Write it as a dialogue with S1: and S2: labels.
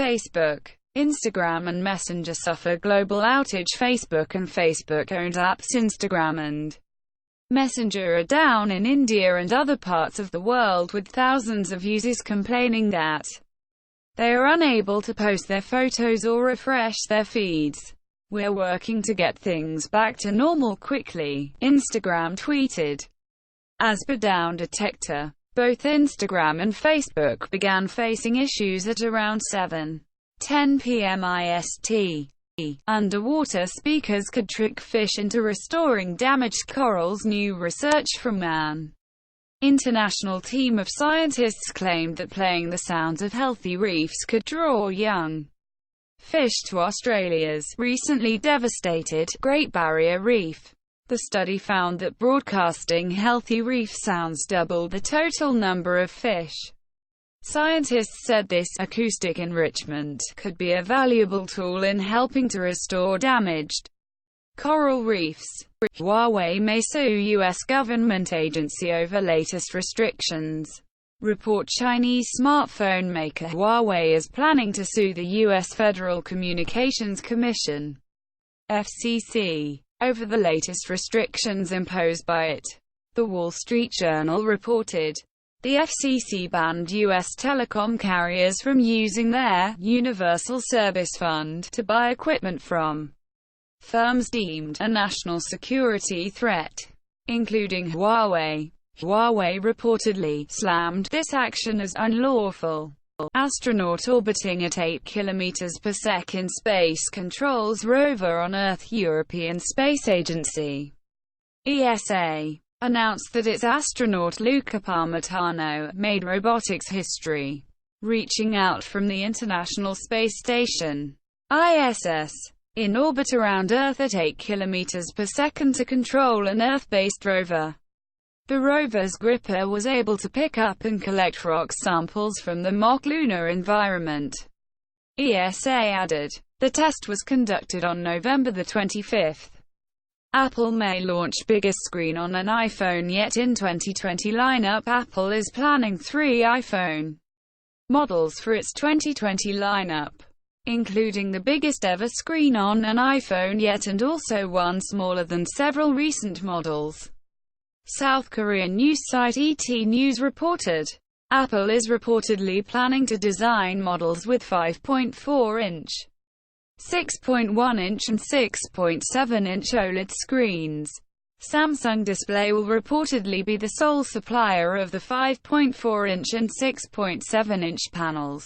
S1: Facebook, Instagram and Messenger suffer global outage. Facebook and Facebook-owned apps Instagram and Messenger are down in India and other parts of the world, with thousands of users complaining that they are unable to post their photos or refresh their feeds. "We're working to get things back to normal quickly," Instagram tweeted. As per Down Detector, both Instagram and Facebook began facing issues at around 7:10 p.m. IST. Underwater speakers could trick fish into restoring damaged corals. New research from an international team of scientists claimed that playing the sounds of healthy reefs could draw young fish to Australia's recently devastated Great Barrier Reef. The study found that broadcasting healthy reef sounds doubled the total number of fish. Scientists said this acoustic enrichment could be a valuable tool in helping to restore damaged coral reefs. Huawei may sue U.S. government agency over latest restrictions. Report Chinese smartphone maker Huawei is planning to sue the U.S. Federal Communications Commission, FCC, over the latest restrictions imposed by it. The Wall Street Journal reported the FCC banned U.S. telecom carriers from using their Universal Service Fund to buy equipment from firms deemed a national security threat, including Huawei. Huawei reportedly slammed this action as unlawful. Astronaut orbiting at 8 km per second Space Control's rover on Earth. European Space Agency (ESA) announced that its astronaut Luca Parmitano made robotics history, reaching out from the International Space Station (ISS) in orbit around Earth at 8 km per second to control an Earth-based rover. The rover's gripper was able to pick up and collect rock samples from the mock-lunar environment. ESA added, the test was conducted on November the 25th. Apple may launch biggest screen on an iPhone yet in 2020 lineup. Apple is planning 3 iPhone models for its 2020 lineup, including the biggest ever screen on an iPhone yet and also one smaller than several recent models. South Korean news site ET News reported, Apple is reportedly planning to design models with 5.4-inch, 6.1-inch and 6.7-inch OLED screens. Samsung Display will reportedly be the sole supplier of the 5.4-inch and 6.7-inch panels.